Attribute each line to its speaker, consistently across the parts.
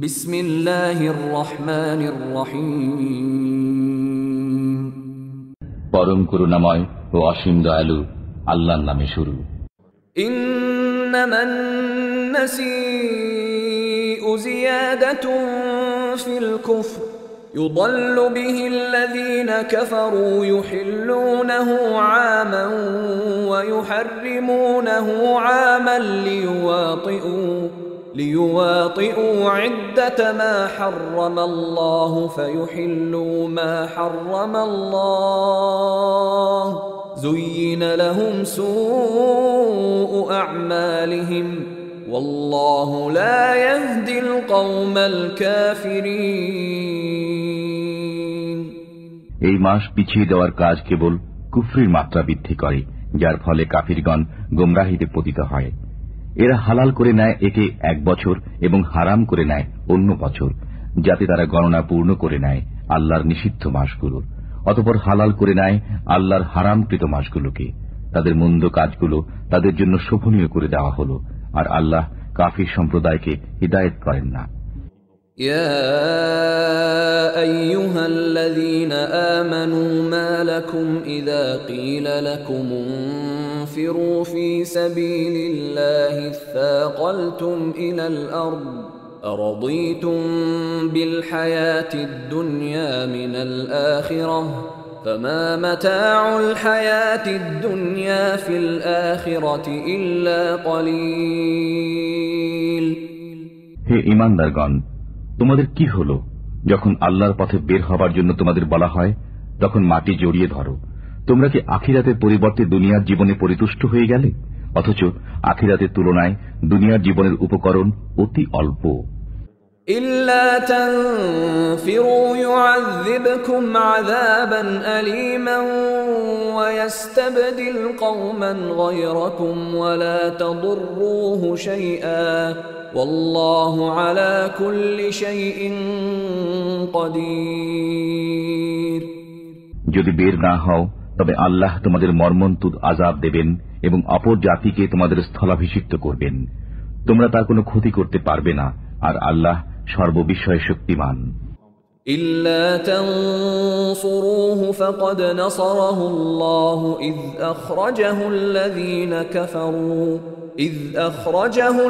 Speaker 1: বিসমিল্লাহির রহমানির রহিম।
Speaker 2: পরম করুণাময় ও অসীম দয়ালু আল্লাহর নামে শুরু।
Speaker 1: ইন্নামান নাসিউ জিয়াদাতুন ফিল কুফর ইউদাল্লু বিহিল্লাযীনা কাফারু ইউহিল্লুনাহু আমান ওয়া ইউহাররিমুনাহু আমান ليواطئوا عدة ما حرم الله فيحلوا ما حرم الله زين لهم سوء أعمالهم والله لا يهدي القوم الكافرين।
Speaker 2: এই মাস পিছিয়ে দেওয়ার কাজ কেবল কুফরির মাত্রা বৃদ্ধি করে, যার ফলে কাফিরগণ গোমরাহিতে পতিত হয়। এরা হালাল করে নেয় একে 1 বছর এবং হারাম করে নেয় অন্য বছর, যাতে তারা গণনা পূর্ণ করে নেয় আল্লাহর নিষিদ্ধ মাসগুলো। অতঃপর হালাল করে নেয় আল্লাহর হারামকৃত মাসগুলোকে। তাদের মন্দ কাজগুলো তাদের জন্য শোভনীয় করে দেওয়া হলো, আর আল্লাহ কাফির সম্প্রদায়কে হিদায়াত করেন না।
Speaker 1: يا أيها الذين آمنوا ما لكم إذا قيل لكم انفروا في سبيل الله اثاقلتم إلى الأرض أرضيتم بالحياة الدنيا من الآخرة فما متاع الحياة الدنيا في الآخرة إلا قليل।
Speaker 2: হে ঈমানদারগণ, তোমাদের কি হলো যখন আল্লাহর পথে বের হবার জন্য তোমাদের বলা হয় তখন মাটি জড়িয়ে ধরো? তোমরা কি আখিরাতের পরিবর্তে দুনিয়ার জীবনে পরিতুষ্ট হয়ে গেলে? অথচ আখিরাতের তুলনায় দুনিয়ার জীবনের উপকরণ অতি অল্প।
Speaker 1: إلا تنفروا يعذبكم عذابا أليما ويستبدل قوما غيركم ولا تضروه شيئا والله على كل شيء قدير।
Speaker 2: যদি বের না হও তবে আল্লাহ তোমাদের মর্মন্তুদ আযাব দেবেন এবং অপর জাতিকে তোমাদের স্থলাভিষিক্ত করবেন। তোমরা তার কোনো ক্ষতি করতে পারবে না, আর আল্লাহ সর্ববিষয়ে শক্তিমান।
Speaker 1: إلا تنصروه فقد نصره الله إذ أخرجه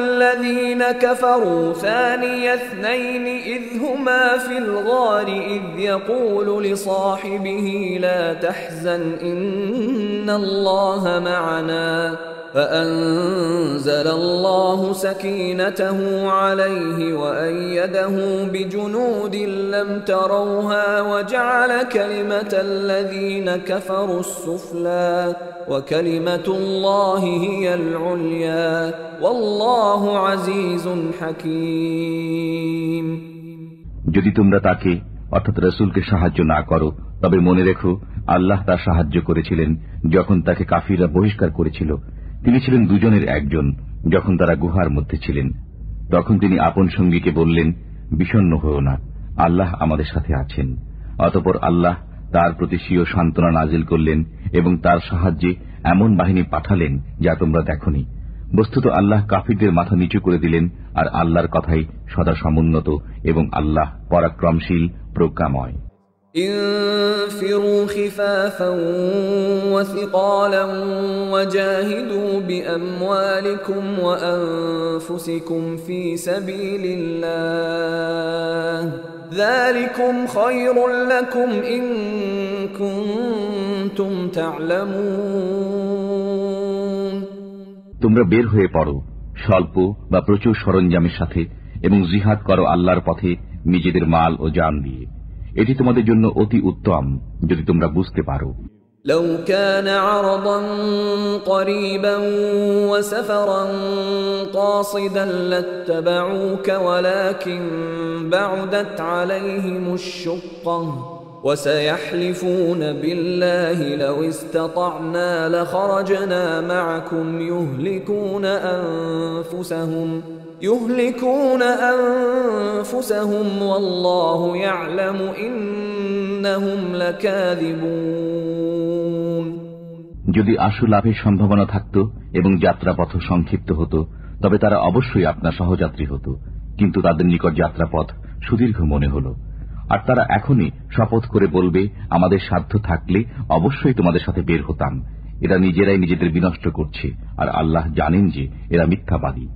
Speaker 1: الذين كفروا ثاني اثنين إذ هما في الغار إذ يقول لصاحبه لا تحزن إن الله معنا فأنزل الله سكينته عليه وأيده بجنود لم تروها وجعل كلمة الذين كفروا السفلى وكلمة الله هي العليا والله عزيز حكيم।
Speaker 2: যদি তোমরা তাকে অর্থাৎ রাসূলকে সাহায্য না করো তবে মনে রেখো আল্লাহ তার সাহায্য করেছিলেন যখন তাকে কাফিররা বহিষ্কার করেছিল। তিনি ছিলেন দুজনের একজন যখন তারা গুহার মধ্যে ছিলেন। তখন তিনি আপন সঙ্গীকে বললেন, বিষণ্ণ হও না, আল্লাহ আমাদের সাথে আছেন। অতঃপর আল্লাহ তার প্রতি স্বীয় সান্ত্বনা নাজিল করলেন এবং তার সাহায্যে এমন বাহিনী পাঠালেন যা তোমরা দেখনি। বস্তুত আল্লাহ কাফিরদের মাথা নিচু করে দিলেন, আর আল্লাহর কথাই সদা সমুন্নত এবং আল্লাহ পরাক্রমশীল প্রজ্ঞাময়।
Speaker 1: انفروا خفافا وثقالا وجاهدوا بأموالكم وأنفسكم في سبيل الله ذلكم خير لكم إن كنتم تعلمون।
Speaker 2: তোমরা বের হয়ে পড়ো স্বল্প বা প্রচুর সরঞ্জামের সাথে এবং জিহাদ করো আল্লাহর পথে নিজেদের মাল ও জান দিয়ে। এটি তোমাদের জন্য অতি উত্তম যদি তোমরা বুঝতে পারো।
Speaker 1: لو كان عرضا قريبا وسفرا قاصدا لاتبعوك ولكن بعدت عليهم الشقة وسيحلفون بالله لو استطعنا لخرجنا معكم يهلكون أنفسهم والله يعلم إنهم لكاذبون।
Speaker 2: যদি আশু লাভের সম্ভাবনা থাকত এবং যাত্রাপথ সংক্ষিপ্ত হতো তবে তারা অবশ্যই আপনার সহযাত্রী হতো, কিন্তু তাদের নিকট যাত্রাপথ সুদীর্ঘ মনে হল। আর তারা এখনই শপথ করে বলবে, আমাদের সাধ্য থাকলে অবশ্যই তোমাদের সাথে বের হতাম। এরা নিজেরাই নিজেদের বিনষ্ট করছে, আর আল্লাহ জানেন যে এরা মিথ্যাবাদী।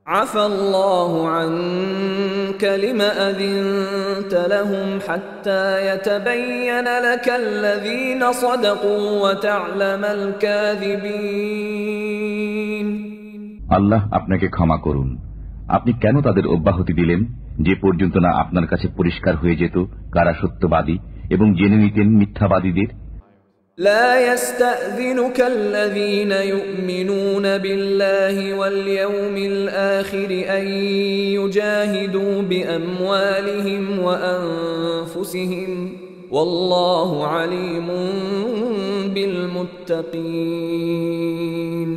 Speaker 1: عفى الله عنك لما أذنت لهم حتى يتبين لك الذين صدقوا وتعلم الكاذبين।
Speaker 2: আল্লাহ আপনাকে ক্ষমা করুন। আপনি কেন তাদের অব্যাহতি দিলেন, যে পর্যন্ত না আপনার কাছে পরিষ্কার হয়ে যেত কারা সত্যবাদী, এবং জেনে নিতেন মিথ্যাবাদীদের।
Speaker 1: لا يستأذنك الذين يؤمنون بالله واليوم الآخر أن يجاهدوا بأموالهم وأنفسهم والله عليم بالمتقين।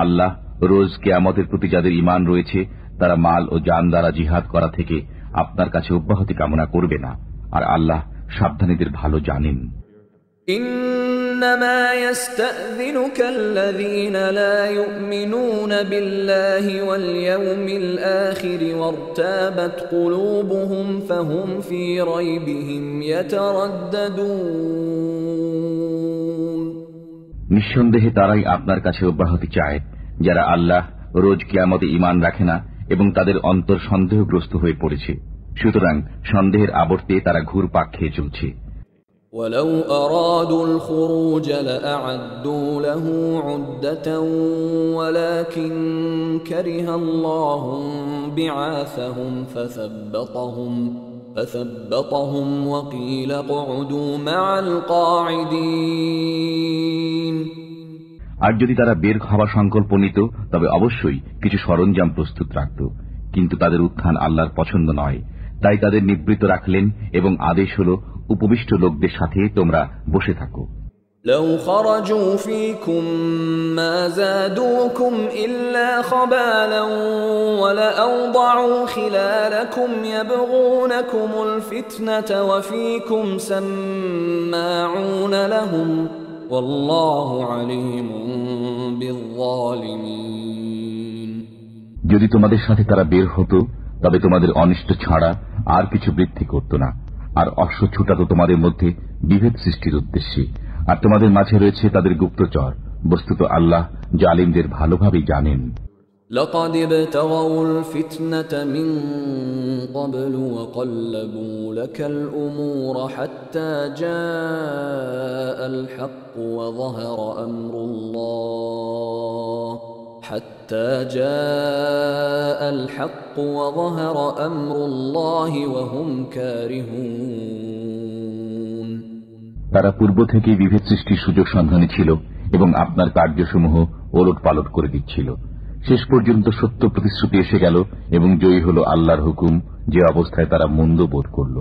Speaker 2: আল্লাহ রোজ কিয়ামতের প্রতি যাদের ঈমান রয়েছে তারা মাল ও জান দ্বারা জিহাদ করা থেকে আপনার কাছে অব্যাহতি কামনা করবে না, আর আল্লাহ সাবধানীদের ভালো জানেন।
Speaker 1: إنما يستأذنك الذين لا يؤمنون بالله واليوم الآخر وارتابت قلوبهم فهم في ريبهم يترددون।
Speaker 2: নিঃসন্দেহে তারাই আপনার কাছে অব্যাহতি চায় যারা আল্লাহ রোজ কিয়ামতে ঈমান রাখে না এবং তাদের অন্তর সন্দেহগ্রস্ত হয়ে পড়েছে, সুতরাং সন্দেহের আবর্তে তারা ঘুরপাক খেয়ে চলছে।
Speaker 1: ولو أرادوا الخروج لأعدوا له عدة ولكن كره الله بعاثهم فثبطهم وقيل اقعدوا مع القاعدين।
Speaker 2: আর যদি তারা বের হওয়ার সংকল্প নিত তবে অবশ্যই কিছু সরঞ্জাম প্রস্তুত রাখত, কিন্তু তাদের উত্থান আল্লাহর পছন্দ নয়, তাই তাদের নিবৃত্ত রাখলেন এবং আদেশ হল উপবিষ্ট লোকদের সাথে তোমরা বসে থাকো।
Speaker 1: لو خرجوا فيكم ما زادوكم إلا خبالا ولأوضعوا خلالكم يبغونكم الفتنة وفيكم سماعون لهم والله عليم بالظالمين।
Speaker 2: যদি তোমাদের সাথে তারা বের হতো তবে তোমাদের অনিষ্ট ছাড়া আর কিছু বৃদ্ধি করত না, আর অশ্ব ছুটাতো তোমাদের মধ্যে বিভেদ সৃষ্টির উদ্দেশ্যে, আর তোমাদের মাঝে রয়েছে তাদের গুপ্তচর। বস্তুত আল্লাহ জালিমদের ভালোভাবেই জানেন।
Speaker 1: لقد ابتغوا الفتنة من قبل وقلبوا لك الأمور حتى جاء الحق وظهر أمر الله وهم كارهون।
Speaker 2: তারা পূর্ব থেকেই বিভেদ সৃষ্টির সুযোগ সন্ধানে ছিল এবং আপনার কার্যসমূহ ওলট পালট করে দিচ্ছিল। শেষ পর্যন্ত সত্য প্রতিশ্রুতি এসে গেল এবং জয়ী হল আল্লাহর হুকুম, যে অবস্থায় তারা মন্দ বোধ করল।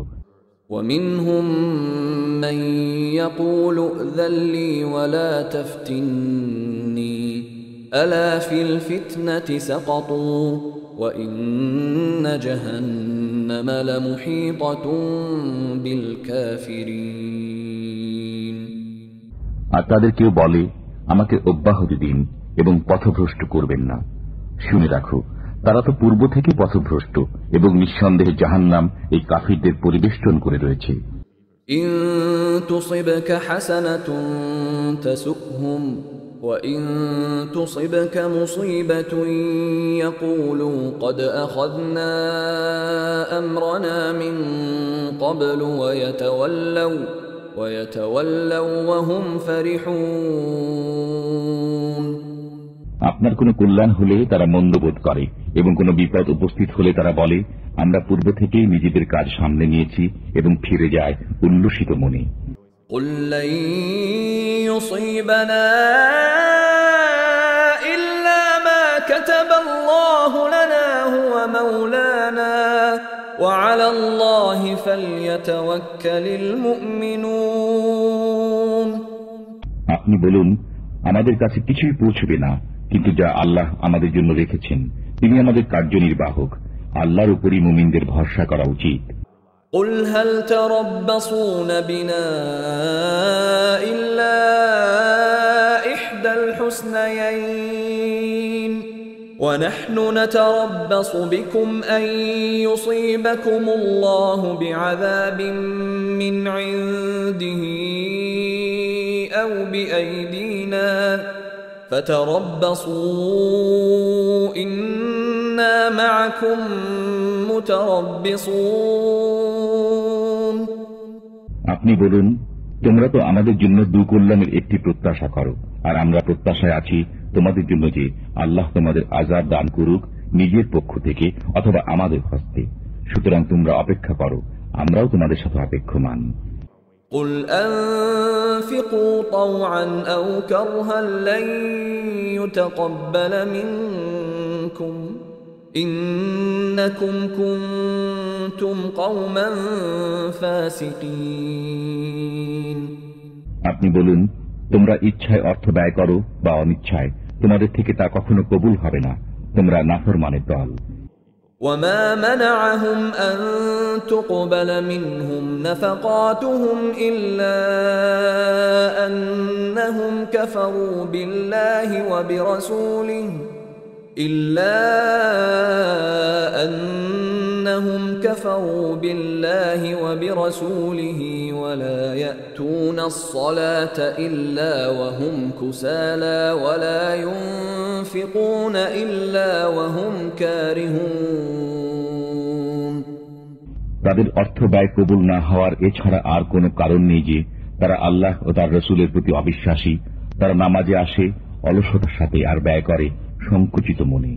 Speaker 1: ومنهم من يقول ائذن لي ولا تفتني ألا في الفتنة سقطوا وإن جهنم لمحيطة بالكافرين।
Speaker 2: আর তাদের কেউ বলে, আমাকে অব্যাহতি দিন এবং পথভ্রষ্ট করবেন না। শুনে রাখো, তারা তো পূর্ব থেকে পথভ্রষ্ট এবং নিঃসন্দেহে জাহান্নাম এই কাফিরদের পরিবেষ্টন করে রয়েছে।
Speaker 1: إن تصبك حسنة تسؤهم وإن تصبك مصيبة يقولوا قد أخذنا أمرنا من قبل ويتولوا وهم فرحون।
Speaker 2: আপনার কোনো কল্যাণ হলে তারা মন্দবোধ করে এবং কোনো বিপদ উপস্থিত হলে তারা বলে, আমরা পূর্ব থেকেই নিজেদের কাজ সামলে নিয়েছি, এবং ফিরে যায় উল্লসিত মনে।
Speaker 1: قل لن يصيبنا إلا ما كتب الله لنا هو مولانا وعلى الله فليتوكل المؤمنون।
Speaker 2: আপনি বলুন, আমাদের কাছে কিছুই পৌঁছবে না, কিন্তু যা আল্লাহ আমাদের জন্য রেখেছেন তিনি আমাদের কার্যনির্বাহক। আল্লাহর উপরই মুমিনদের ভরসা করা উচিত।
Speaker 1: قل هل تربصون بنا إلا إحدى الحسنيين ونحن نتربص بكم أن يصيبكم الله بعذاب من عنده أو بأيدينا فتربصوا إنا معكم متربصون
Speaker 2: আপনি বলুন, তোমরা তো আমাদের জন্য দুকল্যাণের একটি প্রত্যাশা করো, আর আমরা প্রত্যাশায় আছি তোমাদের জন্য যে আল্লাহ তোমাদের আযাব দান করুক নিজের পক্ষ থেকে অথবা আমাদের হস্তে। সুতরাং তোমরা অপেক্ষা করো, আমরাও তোমাদের সাথে অপেক্ষমান।
Speaker 1: قل أنفقوا طوعا أو كرها لن يتقبل منكم إنكم كنتم قوما فاسقين
Speaker 2: আপনি বলুন, তোমরা ইচ্ছায় অর্থ ব্যয় করো বা অনিচ্ছায়, তোমাদের থেকে তা কখনো কবুল হবে না, তোমরা নাফরমানের দল।
Speaker 1: وما منعهم أن تقبل منهم نفقاتهم إلا أنهم كفروا بالله وبرسوله ولا يأتون الصلاة إلا وهم كسالى ولا ينفقون إلا وهم كارهون
Speaker 2: তাদের অর্থ ব্যয় কবুল না হওয়ার এছাড়া আর কোনো কারণ নেই যে তারা আল্লাহ ও তার রাসূলের প্রতি অবিশ্বাসী। তারা নামাজে আসে অলসতার সাথে আর ব্যয় করে সংকুচিত মনে।